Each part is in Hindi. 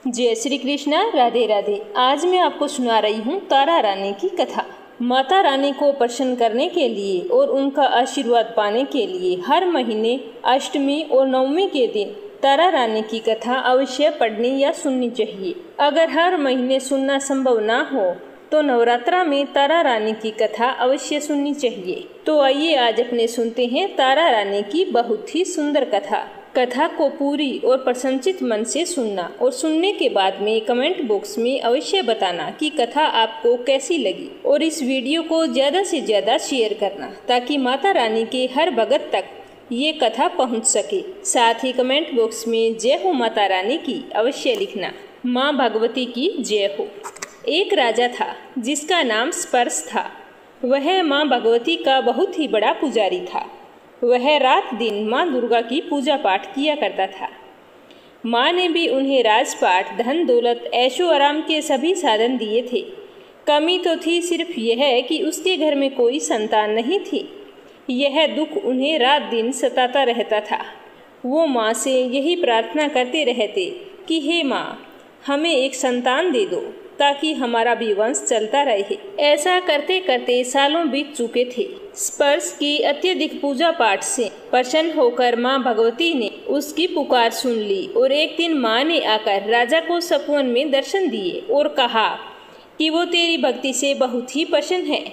जय श्री कृष्णा, राधे राधे। आज मैं आपको सुना रही हूँ तारा रानी की कथा। माता रानी को प्रसन्न करने के लिए और उनका आशीर्वाद पाने के लिए हर महीने अष्टमी और नवमी के दिन तारा रानी की कथा अवश्य पढ़नी या सुननी चाहिए। अगर हर महीने सुनना संभव ना हो तो नवरात्रा में तारा रानी की कथा अवश्य सुननी चाहिए। तो आइए आज अपने सुनते हैं तारा रानी की बहुत ही सुंदर कथा। कथा को पूरी और प्रसन्नचित मन से सुनना और सुनने के बाद में कमेंट बॉक्स में अवश्य बताना कि कथा आपको कैसी लगी और इस वीडियो को ज़्यादा से ज़्यादा शेयर करना ताकि माता रानी के हर भगत तक ये कथा पहुंच सके। साथ ही कमेंट बॉक्स में जय हो माता रानी की अवश्य लिखना। माँ भगवती की जय हो। एक राजा था जिसका नाम स्पर्श था। वह माँ भगवती का बहुत ही बड़ा पुजारी था। वह रात दिन माँ दुर्गा की पूजा पाठ किया करता था। माँ ने भी उन्हें राजपाट, धन दौलत, ऐशो आराम के सभी साधन दिए थे। कमी तो थी सिर्फ यह कि उसके घर में कोई संतान नहीं थी। यह दुख उन्हें रात दिन सताता रहता था। वो माँ से यही प्रार्थना करते रहते कि हे माँ, हमें एक संतान दे दो ताकि हमारा भी वंश चलता रहे। ऐसा करते करते सालों बीत चुके थे। स्पर्श की अत्यधिक पूजा पाठ से प्रसन्न होकर माँ भगवती ने उसकी पुकार सुन ली और एक दिन माँ ने आकर राजा को सपन में दर्शन दिए और कहा कि वो तेरी भक्ति से बहुत ही प्रसन्न है।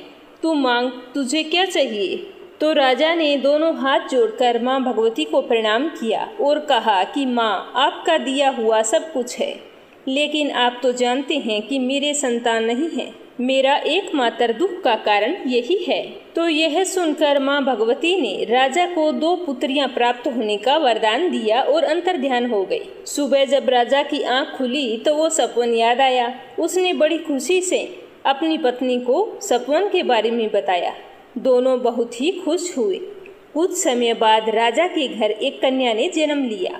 तू मांग, तुझे क्या चाहिए। तो राजा ने दोनों हाथ जोड़कर माँ भगवती को प्रणाम किया और कहा कि माँ, आपका दिया हुआ सब कुछ है, लेकिन आप तो जानते हैं कि मेरे संतान नहीं है। मेरा एकमात्र दुख का कारण यही है। तो यह सुनकर माँ भगवती ने राजा को 2 पुत्रियां प्राप्त होने का वरदान दिया और अंतर्ध्यान हो गई। सुबह जब राजा की आंख खुली तो वो सपन याद आया। उसने बड़ी खुशी से अपनी पत्नी को सपन के बारे में बताया। दोनों बहुत ही खुश हुए। कुछ समय बाद राजा के घर एक कन्या ने जन्म लिया।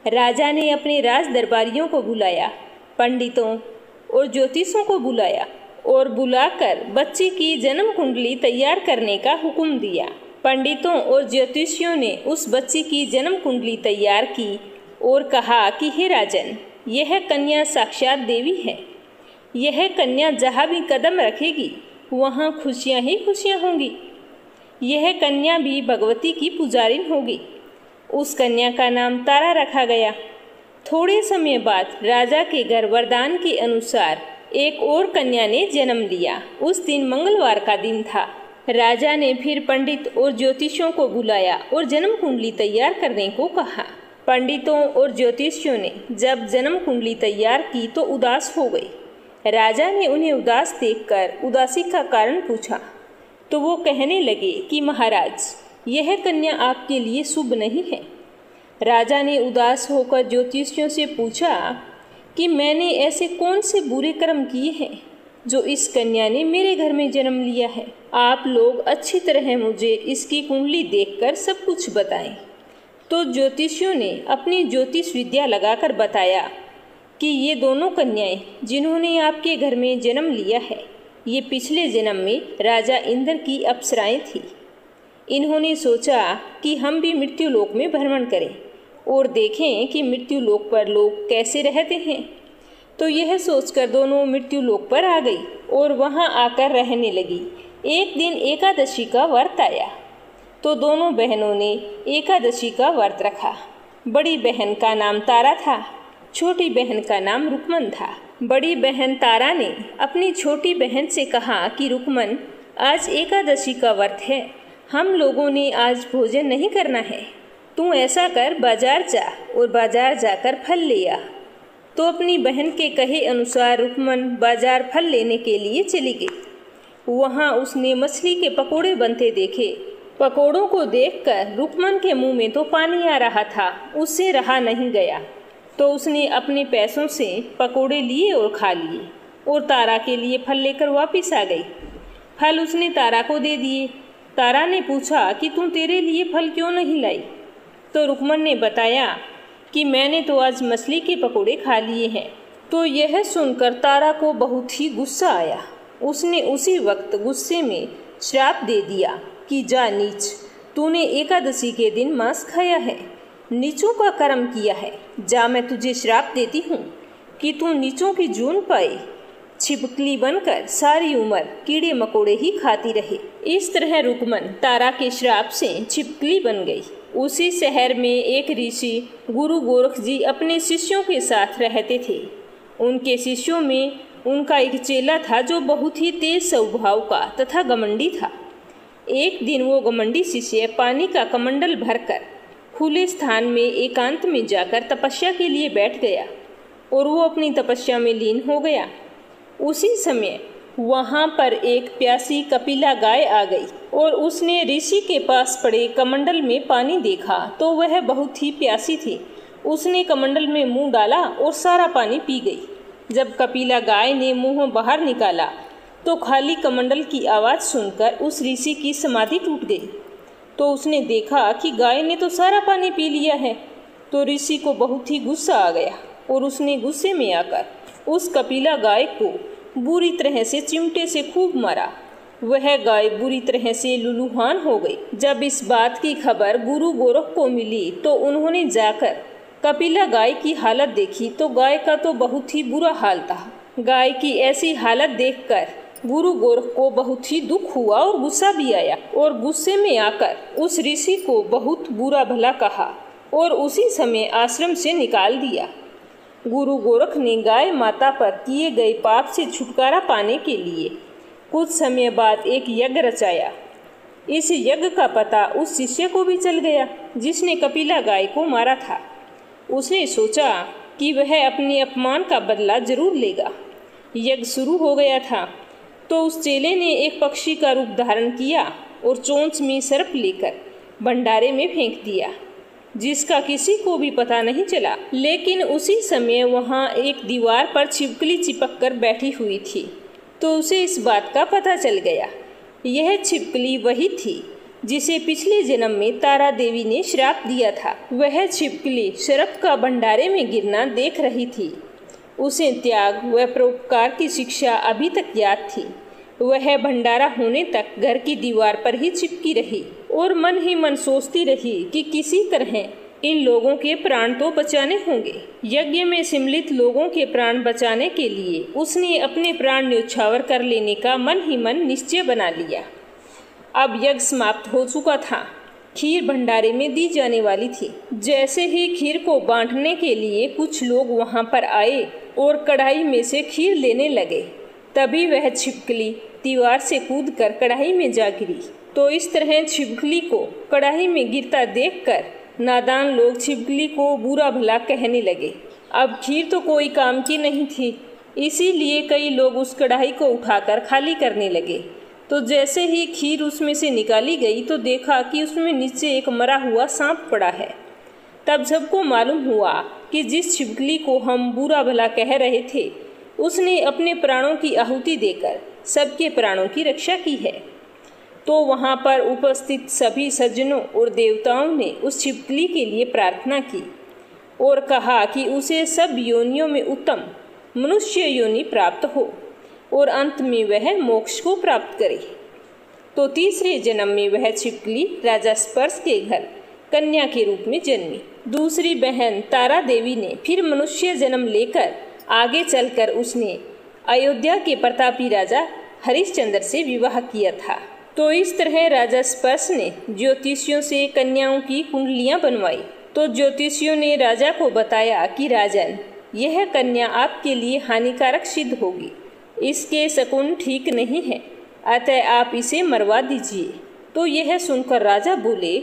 राजा ने अपने राज दरबारियों को बुलाया, पंडितों और ज्योतिषों को बुलाया और बुलाकर बच्चे की जन्म कुंडली तैयार करने का हुक्म दिया। पंडितों और ज्योतिषियों ने उस बच्चे की जन्म कुंडली तैयार की और कहा कि हे राजन, यह कन्या साक्षात देवी है। यह कन्या जहाँ भी कदम रखेगी वहाँ खुशियाँ ही खुशियाँ होंगी। यह कन्या भी भगवती की पुजारिन होगी। उस कन्या का नाम तारा रखा गया। थोड़े समय बाद राजा के घर वरदान के अनुसार एक और कन्या ने जन्म लिया। उस दिन मंगलवार का दिन था। राजा ने फिर पंडित और ज्योतिषियों को बुलाया और जन्म कुंडली तैयार करने को कहा। पंडितों और ज्योतिषियों ने जब जन्म कुंडली तैयार की तो उदास हो गई। राजा ने उन्हें उदास देखकर उदासी का कारण पूछा तो वो कहने लगे कि महाराज, यह कन्या आपके लिए शुभ नहीं है। राजा ने उदास होकर ज्योतिषियों से पूछा कि मैंने ऐसे कौन से बुरे कर्म किए हैं जो इस कन्या ने मेरे घर में जन्म लिया है। आप लोग अच्छी तरह मुझे इसकी कुंडली देखकर सब कुछ बताएं। तो ज्योतिषियों ने अपनी ज्योतिष विद्या लगाकर बताया कि ये दोनों कन्याएं जिन्होंने आपके घर में जन्म लिया है, ये पिछले जन्म में राजा इंद्र की अप्सराएं थी। इन्होंने सोचा कि हम भी मृत्यु लोक में भ्रमण करें और देखें कि मृत्यु लोक पर लोग कैसे रहते हैं। तो यह सोचकर दोनों मृत्यु लोक पर आ गई और वहां आकर रहने लगी। एक दिन एकादशी का व्रत आया तो दोनों बहनों ने एकादशी का व्रत रखा। बड़ी बहन का नाम तारा था, छोटी बहन का नाम रुक्मन था। बड़ी बहन तारा ने अपनी छोटी बहन से कहा कि रुक्मन, आज एकादशी का व्रत है, हम लोगों ने आज भोजन नहीं करना है। तू ऐसा कर, बाजार जा और बाजार जाकर फल ले आ। तो अपनी बहन के कहे अनुसार रुक्मन बाजार फल लेने के लिए चली गई। वहाँ उसने मछली के पकोड़े बनते देखे। पकोड़ों को देखकर रुक्मन के मुंह में तो पानी आ रहा था, उससे रहा नहीं गया। तो उसने अपने पैसों से पकोड़े लिए और खा लिए और तारा के लिए फल लेकर वापस आ गई। फल उसने तारा को दे दिए। तारा ने पूछा कि तू तेरे लिए फल क्यों नहीं लाई। तो रुक्मन ने बताया कि मैंने तो आज मछली के पकोड़े खा लिए हैं। तो यह सुनकर तारा को बहुत ही गुस्सा आया। उसने उसी वक्त गुस्से में श्राप दे दिया कि जा नीच, तूने एकादशी के दिन मांस खाया है, नीचों का कर्म किया है। जा, मैं तुझे श्राप देती हूँ कि तू नीचों की जून पाए, छिपकली बनकर सारी उम्र कीड़े मकोड़े ही खाती रहे। इस तरह रुकमन तारा के श्राप से छिपकली बन गई। उसी शहर में एक ऋषि गुरु गोरख जी अपने शिष्यों के साथ रहते थे। उनके शिष्यों में उनका एक चेला था जो बहुत ही तेज स्वभाव का तथा घमंडी था। एक दिन वो घमंडी शिष्य पानी का कमंडल भरकर खुले स्थान में एकांत में जाकर तपस्या के लिए बैठ गया और वो अपनी तपस्या में लीन हो गया। उसी समय वहाँ पर एक प्यासी कपिला गाय आ गई और उसने ऋषि के पास पड़े कमंडल में पानी देखा तो वह बहुत ही प्यासी थी। उसने कमंडल में मुंह डाला और सारा पानी पी गई। जब कपिला गाय ने मुंह बाहर निकाला तो खाली कमंडल की आवाज़ सुनकर उस ऋषि की समाधि टूट गई। तो उसने देखा कि गाय ने तो सारा पानी पी लिया है। तो ऋषि को बहुत ही गुस्सा आ गया और उसने गुस्से में आकर उस कपिला गाय को बुरी तरह से चिमटे से खूब मारा। वह गाय बुरी तरह से लुलुहान हो गई। जब इस बात की खबर गुरु गोरख को मिली तो उन्होंने जाकर कपिला गाय की हालत देखी तो गाय का तो बहुत ही बुरा हाल था। गाय की ऐसी हालत देखकर गुरु गोरख को बहुत ही दुख हुआ और गुस्सा भी आया और गुस्से में आकर उस ऋषि को बहुत बुरा भला कहा और उसी समय आश्रम से निकाल दिया। गुरु गोरख ने गाय माता पर किए गए पाप से छुटकारा पाने के लिए कुछ समय बाद एक यज्ञ रचाया। इस यज्ञ का पता उस शिष्य को भी चल गया जिसने कपिला गाय को मारा था। उसने सोचा कि वह अपने अपमान का बदला जरूर लेगा। यज्ञ शुरू हो गया था तो उस चेले ने एक पक्षी का रूप धारण किया और चोंच में सर्प लेकर भंडारे में फेंक दिया, जिसका किसी को भी पता नहीं चला। लेकिन उसी समय वहाँ एक दीवार पर छिपकली चिपक कर बैठी हुई थी तो उसे इस बात का पता चल गया। यह छिपकली वही थी जिसे पिछले जन्म में तारा देवी ने श्राप दिया था। वह छिपकली सर्प का भंडारे में गिरना देख रही थी। उसे त्याग व परोपकार की शिक्षा अभी तक याद थी। वह भंडारा होने तक घर की दीवार पर ही चिपकी रही और मन ही मन सोचती रही कि किसी तरह इन लोगों के प्राण तो बचाने होंगे। यज्ञ में सम्मिलित लोगों के प्राण बचाने के लिए उसने अपने प्राण न्योछावर कर लेने का मन ही मन निश्चय बना लिया। अब यज्ञ समाप्त हो चुका था। खीर भंडारे में दी जाने वाली थी। जैसे ही खीर को बांटने के लिए कुछ लोग वहां पर आए और कढ़ाई में से खीर लेने लगे, तभी वह छिपकली दीवार से कूदकर कढ़ाई में जा गिरी। तो इस तरह छिपकली को कढ़ाई में गिरता देखकर नादान लोग छिपकली को बुरा भला कहने लगे। अब खीर तो कोई काम की नहीं थी, इसीलिए कई लोग उस कढ़ाई को उठाकर खाली करने लगे। तो जैसे ही खीर उसमें से निकाली गई तो देखा कि उसमें नीचे एक मरा हुआ सांप पड़ा है। तब सबको मालूम हुआ कि जिस छिपकली को हम बुरा भला कह रहे थे उसने अपने प्राणों की आहुति देकर सबके प्राणों की रक्षा की है। तो वहाँ पर उपस्थित सभी सज्जनों और देवताओं ने उस छिपकली के लिए प्रार्थना की और कहा कि उसे सब योनियों में उत्तम मनुष्य योनि प्राप्त हो और अंत में वह मोक्ष को प्राप्त करे। तो तीसरे जन्म में वह छिपकली राजा स्पर्श के घर कन्या के रूप में जन्मी। दूसरी बहन तारा देवी ने फिर मनुष्य जन्म लेकर आगे चलकर उसने अयोध्या के प्रतापी राजा हरिश्चंद्र से विवाह किया था। तो इस तरह राजा स्पर्श ने ज्योतिषियों से कन्याओं की कुंडलियां बनवाई। तो ज्योतिषियों ने राजा को बताया कि राजन, यह कन्या आपके लिए हानिकारक सिद्ध होगी, इसके शकुन ठीक नहीं है, अतः आप इसे मरवा दीजिए। तो यह सुनकर राजा बोले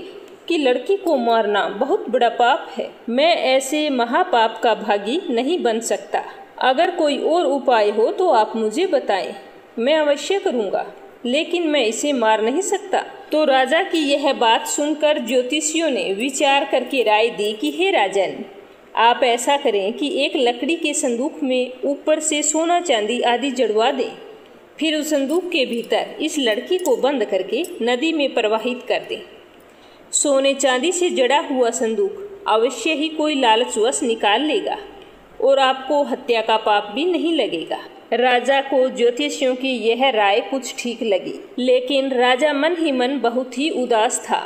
कि लड़की को मारना बहुत बड़ा पाप है, मैं ऐसे महापाप का भागी नहीं बन सकता। अगर कोई और उपाय हो तो आप मुझे बताएं, मैं अवश्य करूँगा, लेकिन मैं इसे मार नहीं सकता। तो राजा की यह बात सुनकर ज्योतिषियों ने विचार करके राय दी कि हे राजन, आप ऐसा करें कि एक लकड़ी के संदूक में ऊपर से सोना चांदी आदि जड़वा दें, फिर उस संदूक के भीतर इस लड़की को बंद करके नदी में प्रवाहित कर दें। सोने चांदी से जड़ा हुआ संदूक अवश्य ही कोई लालचवश निकाल लेगा और आपको हत्या का पाप भी नहीं लगेगा। राजा को ज्योतिषियों की यह राय कुछ ठीक लगी, लेकिन राजा मन ही मन बहुत ही उदास था।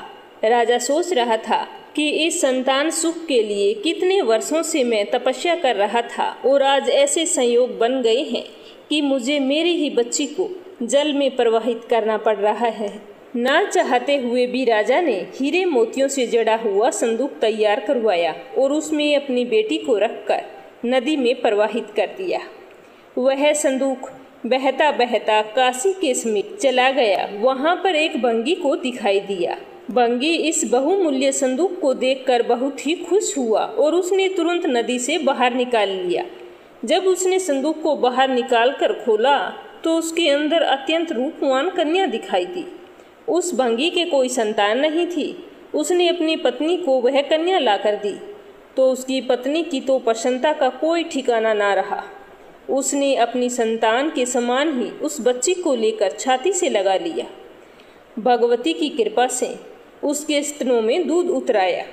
राजा सोच रहा था कि इस संतान सुख के लिए कितने वर्षों से मैं तपस्या कर रहा था और आज ऐसे संयोग बन गए हैं कि मुझे मेरी ही बच्ची को जल में प्रवाहित करना पड़ रहा है। ना चाहते हुए भी राजा ने हीरे मोतियों से जड़ा हुआ संदूक तैयार करवाया और उसमें अपनी बेटी को रखकर नदी में प्रवाहित कर दिया। वह संदूक बहता बहता काशी के समीप चला गया। वहां पर एक भंगी को दिखाई दिया। भंगी इस बहुमूल्य संदूक को देखकर बहुत ही खुश हुआ और उसने तुरंत नदी से बाहर निकाल लिया। जब उसने संदूक को बाहर निकाल कर खोला तो उसके अंदर अत्यंत रूपवान कन्या दिखाई दी। उस भंगी के कोई संतान नहीं थी। उसने अपनी पत्नी को वह कन्या लाकर दी तो उसकी पत्नी की तो प्रसन्नता का कोई ठिकाना ना रहा। उसने अपनी संतान के समान ही उस बच्ची को लेकर छाती से लगा लिया। भगवती की कृपा से उसके स्तनों में दूध उतराया।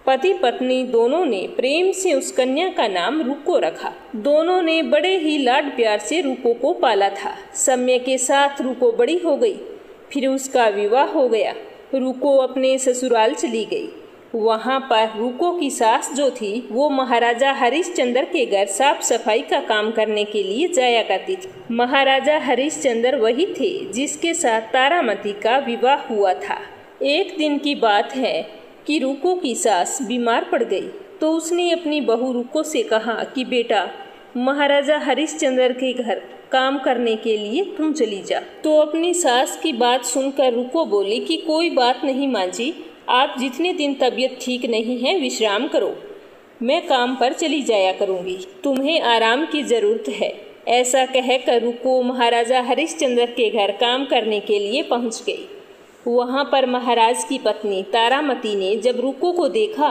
पति पत्नी दोनों ने प्रेम से उस कन्या का नाम रुको रखा। दोनों ने बड़े ही लाड प्यार से रुको को पाला था। समय के साथ रुको बड़ी हो गई। फिर उसका विवाह हो गया। रुको अपने ससुराल चली गई। वहां पर रुको की सास जो थी वो महाराजा हरिश्चंद्र के घर साफ सफाई का काम करने के लिए जाया करती थी। महाराजा हरिश्चंद्र वही थे जिसके साथ तारामती का विवाह हुआ था। एक दिन की बात है कि रुको की सास बीमार पड़ गई तो उसने अपनी बहू रुको से कहा कि बेटा, महाराजा हरिश्चंद्र के घर काम करने के लिए तुम चली जा। तो अपनी सास की बात सुनकर रुको बोली कि कोई बात नहीं माँ जी, आप जितने दिन तबीयत ठीक नहीं है विश्राम करो, मैं काम पर चली जाया करूँगी, तुम्हें आराम की ज़रूरत है। ऐसा कहकर रुको महाराजा हरिश्चंद्र के घर काम करने के लिए पहुँच गई। वहाँ पर महाराज की पत्नी तारामती ने जब रुको को देखा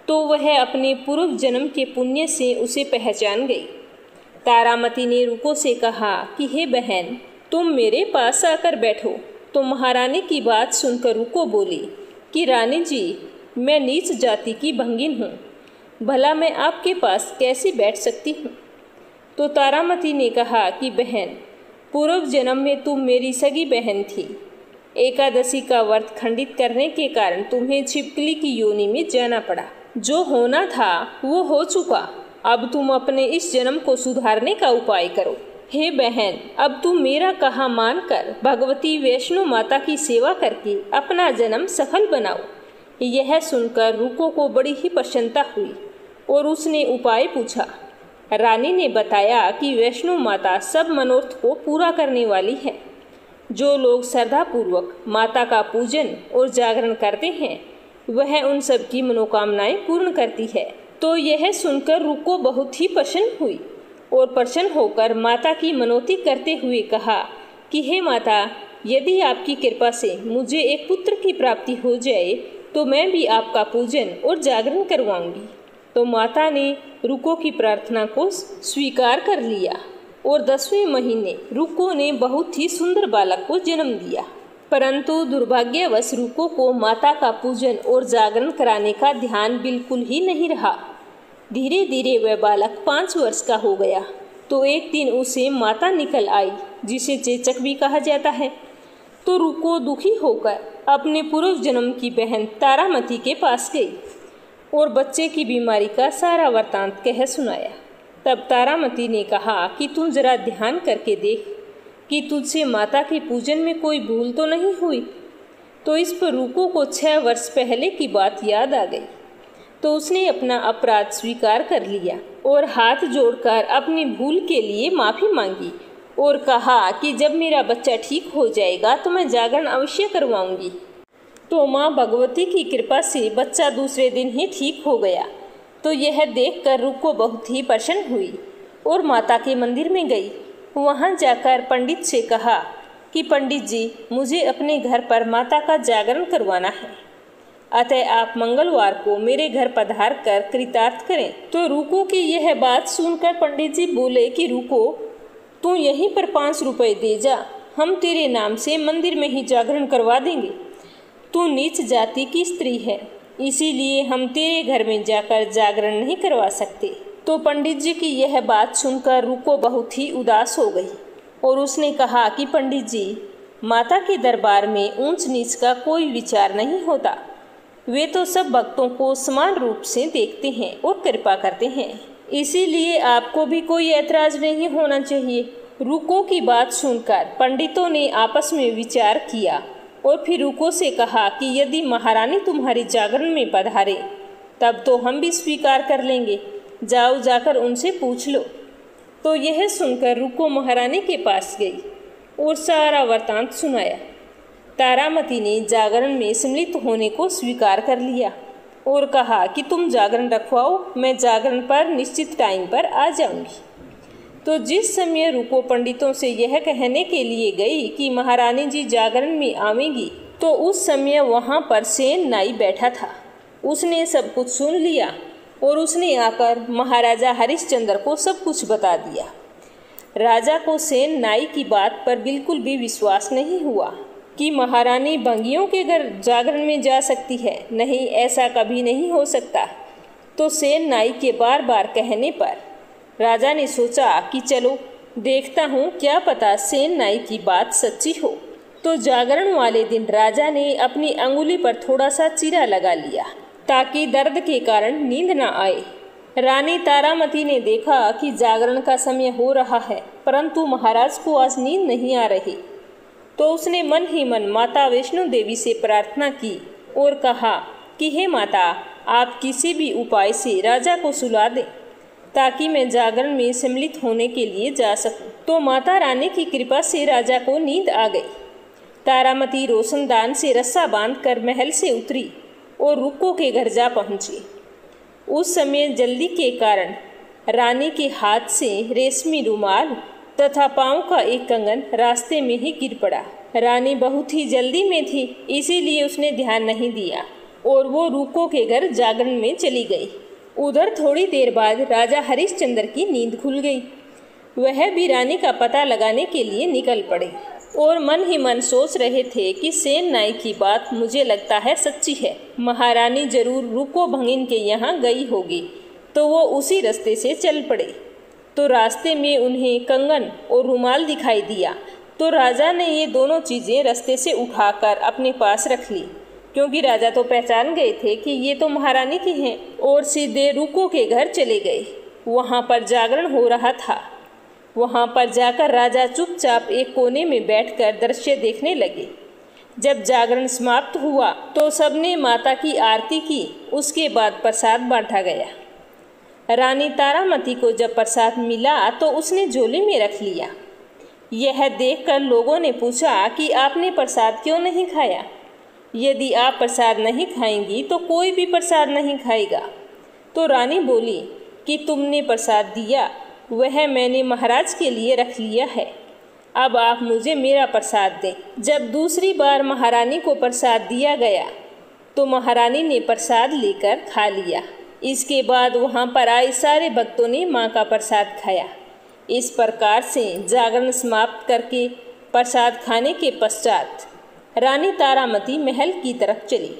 तो वह अपने पूर्व जन्म के पुण्य से उसे पहचान गई। तारामती ने रुको से कहा कि हे बहन, तुम मेरे पास आकर बैठो। तो महारानी की बात सुनकर रुको बोली कि रानी जी, मैं नीच जाति की भंगिन हूँ, भला मैं आपके पास कैसे बैठ सकती हूँ। तो तारामती ने कहा कि बहन, पूर्व जन्म में तुम मेरी सगी बहन थी। एकादशी का व्रत खंडित करने के कारण तुम्हें छिपकली की योनि में जाना पड़ा। जो होना था वो हो चुका। अब तुम अपने इस जन्म को सुधारने का उपाय करो। हे बहन, अब तुम मेरा कहा मानकर भगवती वैष्णो माता की सेवा करके अपना जन्म सफल बनाओ। यह सुनकर रुको को बड़ी ही प्रसन्नता हुई और उसने उपाय पूछा। रानी ने बताया कि वैष्णो माता सब मनोरथ को पूरा करने वाली है। जो लोग श्रद्धापूर्वक माता का पूजन और जागरण करते हैं वह उन सब की मनोकामनाएं पूर्ण करती है। तो यह सुनकर रुको बहुत ही प्रसन्न हुई और प्रसन्न होकर माता की मनोती करते हुए कहा कि हे माता, यदि आपकी कृपा से मुझे एक पुत्र की प्राप्ति हो जाए तो मैं भी आपका पूजन और जागरण करवाऊंगी। तो माता ने रुको की प्रार्थना को स्वीकार कर लिया और 10वें महीने रुको ने बहुत ही सुंदर बालक को जन्म दिया। परंतु दुर्भाग्यवश रुको को माता का पूजन और जागरण कराने का ध्यान बिल्कुल ही नहीं रहा। धीरे धीरे वह बालक 5 वर्ष का हो गया तो एक दिन उसे माता निकल आई, जिसे चेचक भी कहा जाता है। तो रुको दुखी होकर अपने पूर्व जन्म की बहन तारामती के पास गई और बच्चे की बीमारी का सारा वृतांत कह सुनाया। तब तारामती ने कहा कि तू जरा ध्यान करके देख कि तुझसे माता के पूजन में कोई भूल तो नहीं हुई। तो इस पर रुको को 6 वर्ष पहले की बात याद आ गई। तो उसने अपना अपराध स्वीकार कर लिया और हाथ जोड़कर अपनी भूल के लिए माफ़ी मांगी और कहा कि जब मेरा बच्चा ठीक हो जाएगा तो मैं जागरण अवश्य करवाऊंगी। तो माँ भगवती की कृपा से बच्चा दूसरे दिन ही ठीक हो गया। तो यह देखकर रुको बहुत ही प्रसन्न हुई और माता के मंदिर में गई। वहां जाकर पंडित से कहा कि पंडित जी, मुझे अपने घर पर माता का जागरण करवाना है, अतः आप मंगलवार को मेरे घर पधार कर कृतार्थ करें। तो रुको की यह बात सुनकर पंडित जी बोले कि रुको, तू यहीं पर 5 रुपए दे जा, हम तेरे नाम से मंदिर में ही जागरण करवा देंगे। तू नीच जाति की स्त्री है, इसीलिए हम तेरे घर में जाकर जागरण नहीं करवा सकते। तो पंडित जी की यह बात सुनकर रुको बहुत ही उदास हो गई और उसने कहा कि पंडित जी, माता के दरबार में ऊंच नीच का कोई विचार नहीं होता। वे तो सब भक्तों को समान रूप से देखते हैं और कृपा करते हैं, इसीलिए आपको भी कोई ऐतराज नहीं होना चाहिए। रुको की बात सुनकर पंडितों ने आपस में विचार किया और फिर रुको से कहा कि यदि महारानी तुम्हारी जागरण में पधारे तब तो हम भी स्वीकार कर लेंगे, जाओ जाकर उनसे पूछ लो। तो यह सुनकर रुको महारानी के पास गई और सारा वृतांत सुनाया। तारामती ने जागरण में सम्मिलित होने को स्वीकार कर लिया और कहा कि तुम जागरण रखवाओ, मैं जागरण पर निश्चित टाइम पर आ जाऊंगी। तो जिस समय रुको पंडितों से यह कहने के लिए गई कि महारानी जी जागरण में आवेंगी, तो उस समय वहां पर सेन नाई बैठा था। उसने सब कुछ सुन लिया और उसने आकर महाराजा हरिश्चंद्र को सब कुछ बता दिया। राजा को सेन नाई की बात पर बिल्कुल भी विश्वास नहीं हुआ कि महारानी बंगियों के घर जागरण में जा सकती है। नहीं, ऐसा कभी नहीं हो सकता। तो सेन नाई के बार बार कहने पर राजा ने सोचा कि चलो देखता हूँ, क्या पता सेन नाई की बात सच्ची हो। तो जागरण वाले दिन राजा ने अपनी अंगुली पर थोड़ा सा चीरा लगा लिया ताकि दर्द के कारण नींद न आए। रानी तारामती ने देखा कि जागरण का समय हो रहा है, परंतु महाराज को आज नींद नहीं आ रही। तो उसने मन ही मन माता वैष्णो देवी से प्रार्थना की और कहा कि हे माता, आप किसी भी उपाय से राजा को सुला दें ताकि मैं जागरण में सम्मिलित होने के लिए जा सकूं। तो माता रानी की कृपा से राजा को नींद आ गई। तारामती रोशनदान से रस्सा बांधकर महल से उतरी और रुको के घर जा पहुंची। उस समय जल्दी के कारण रानी के हाथ से रेशमी रुमाल तथा पांव का एक कंगन रास्ते में ही गिर पड़ा। रानी बहुत ही जल्दी में थी, इसीलिए उसने ध्यान नहीं दिया और वो रुको के घर जागरण में चली गई। उधर थोड़ी देर बाद राजा हरिश्चंद्र की नींद खुल गई। वह भी रानी का पता लगाने के लिए निकल पड़े और मन ही मन सोच रहे थे कि सेन नाई की बात मुझे लगता है सच्ची है। महारानी जरूर रुको भंगिन के यहाँ गई होगी। तो वो उसी रास्ते से चल पड़े। तो रास्ते में उन्हें कंगन और रुमाल दिखाई दिया। तो राजा ने ये दोनों चीज़ें रास्ते से उठाकर अपने पास रख ली, क्योंकि राजा तो पहचान गए थे कि ये तो महारानी की हैं, और सीधे रुको के घर चले गए। वहाँ पर जागरण हो रहा था। वहाँ पर जाकर राजा चुपचाप एक कोने में बैठकर दृश्य देखने लगे। जब जागरण समाप्त हुआ तो सबने माता की आरती की। उसके बाद प्रसाद बांटा गया। रानी तारामती को जब प्रसाद मिला तो उसने झोली में रख लिया। यह देखकर लोगों ने पूछा कि आपने प्रसाद क्यों नहीं खाया? यदि आप प्रसाद नहीं खाएंगी तो कोई भी प्रसाद नहीं खाएगा। तो रानी बोली कि तुमने प्रसाद दिया वह मैंने महाराज के लिए रख लिया है, अब आप मुझे मेरा प्रसाद दें। जब दूसरी बार महारानी को प्रसाद दिया गया तो महारानी ने प्रसाद लेकर खा लिया। इसके बाद वहाँ पर आए सारे भक्तों ने माँ का प्रसाद खाया। इस प्रकार से जागरण समाप्त करके प्रसाद खाने के पश्चात रानी तारामती महल की तरफ चली।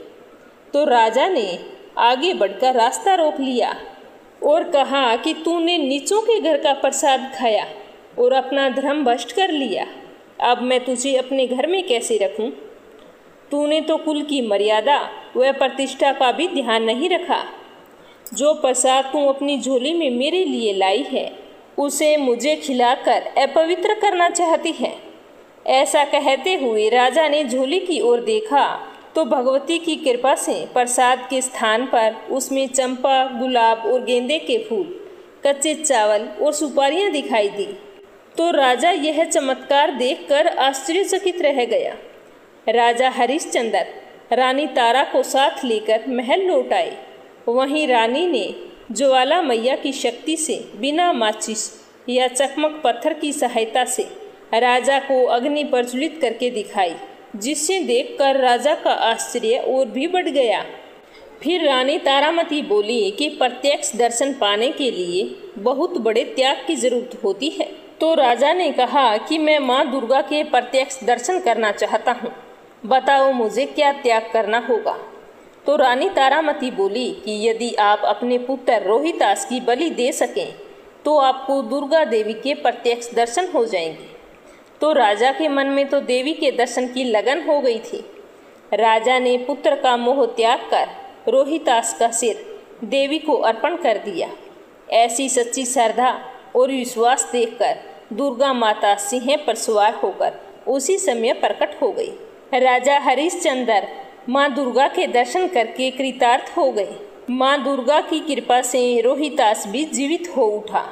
तो राजा ने आगे बढ़कर रास्ता रोक लिया और कहा कि तूने नीचों के घर का प्रसाद खाया और अपना धर्म भ्रष्ट कर लिया। अब मैं तुझे अपने घर में कैसे रखूं? तूने तो कुल की मर्यादा व प्रतिष्ठा का भी ध्यान नहीं रखा। जो प्रसाद तू अपनी झोली में मेरे लिए लाई है उसे मुझे खिलाकर अपवित्र करना चाहती है। ऐसा कहते हुए राजा ने झोली की ओर देखा तो भगवती की कृपा से प्रसाद के स्थान पर उसमें चंपा, गुलाब और गेंदे के फूल, कच्चे चावल और सुपारियां दिखाई दी। तो राजा यह चमत्कार देखकर आश्चर्यचकित रह गया। राजा हरिश्चंद्र रानी तारा को साथ लेकर महल लौट आए। वहीं रानी ने ज्वाला मैया की शक्ति से बिना माचिस या चकमक पत्थर की सहायता से राजा को अग्नि प्रज्वलित करके दिखाई, जिसे देखकर राजा का आश्चर्य और भी बढ़ गया। फिर रानी तारामती बोली कि प्रत्यक्ष दर्शन पाने के लिए बहुत बड़े त्याग की जरूरत होती है। तो राजा ने कहा कि मैं माँ दुर्गा के प्रत्यक्ष दर्शन करना चाहता हूँ, बताओ मुझे क्या त्याग करना होगा। तो रानी तारामती बोली कि यदि आप अपने पुत्र रोहितास की बलि दे सकें तो आपको दुर्गा देवी के प्रत्यक्ष दर्शन हो जाएंगे। तो राजा के मन में तो देवी के दर्शन की लगन हो गई थी। राजा ने पुत्र का मोह त्याग कर रोहितास का सिर देवी को अर्पण कर दिया। ऐसी सच्ची श्रद्धा और विश्वास देखकर दुर्गा माता सिंह पर सवार होकर उसी समय प्रकट हो गई। राजा हरिश्चंद्र माँ दुर्गा के दर्शन करके कृतार्थ हो गए। माँ दुर्गा की कृपा से रोहितास भी जीवित हो उठा।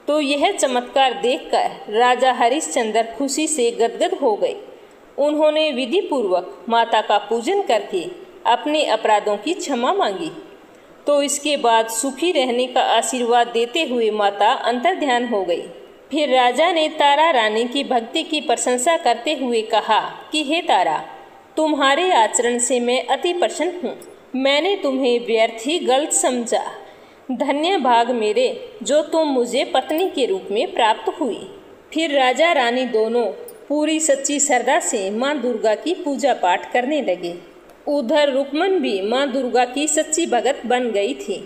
तो यह चमत्कार देखकर राजा हरिश्चंद्र खुशी से गदगद हो गए। उन्होंने विधि पूर्वक माता का पूजन करके अपने अपराधों की क्षमा मांगी। तो इसके बाद सुखी रहने का आशीर्वाद देते हुए माता अंतर्ध्यान हो गई। फिर राजा ने तारा रानी की भक्ति की प्रशंसा करते हुए कहा कि हे तारा, तुम्हारे आचरण से मैं अति प्रसन्न हूँ। मैंने तुम्हें व्यर्थ ही गलत समझा। धन्य भाग मेरे जो तुम मुझे पत्नी के रूप में प्राप्त हुई। फिर राजा रानी दोनों पूरी सच्ची श्रद्धा से माँ दुर्गा की पूजा पाठ करने लगे। उधर रुक्मन भी माँ दुर्गा की सच्ची भगत बन गई थी।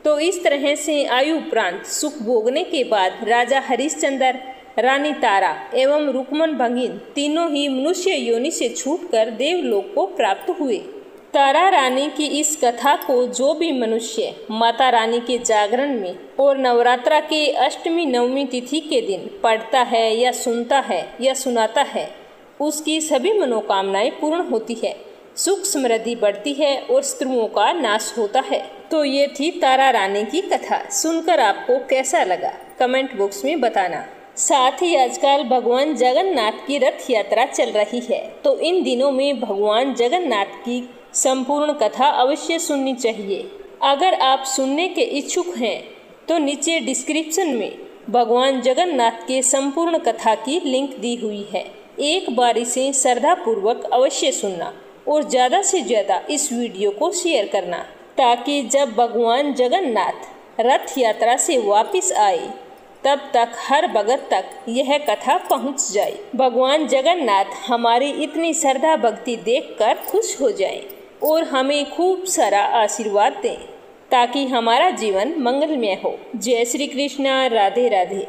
तो इस तरह से आयु उपरांत सुख भोगने के बाद राजा हरिश्चंद्र, रानी तारा एवं रुक्मन भगिन तीनों ही मनुष्य योनि से छूटकर देवलोक को प्राप्त हुए। तारा रानी की इस कथा को जो भी मनुष्य माता रानी के जागरण में और नवरात्रा के अष्टमी नवमी तिथि के दिन पढ़ता है या सुनता है या सुनाता है, उसकी सभी मनोकामनाएं पूर्ण होती है, सुख समृद्धि बढ़ती है और शत्रुओं का नाश होता है। तो ये थी तारा रानी की कथा। सुनकर आपको कैसा लगा कमेंट बॉक्स में बताना। साथ ही आजकल भगवान जगन्नाथ की रथ यात्रा चल रही है, तो इन दिनों में भगवान जगन्नाथ की संपूर्ण कथा अवश्य सुननी चाहिए। अगर आप सुनने के इच्छुक हैं तो नीचे डिस्क्रिप्शन में भगवान जगन्नाथ के संपूर्ण कथा की लिंक दी हुई है। एक बार इसे श्रद्धापूर्वक अवश्य सुनना और ज़्यादा से ज़्यादा इस वीडियो को शेयर करना, ताकि जब भगवान जगन्नाथ रथ यात्रा से वापस आए तब तक हर भगत तक यह कथा पहुंच जाए। भगवान जगन्नाथ हमारी इतनी श्रद्धा भक्ति देखकर खुश हो जाएं और हमें खूब सारा आशीर्वाद दें, ताकि हमारा जीवन मंगलमय हो। जय श्री कृष्णा। राधे राधे।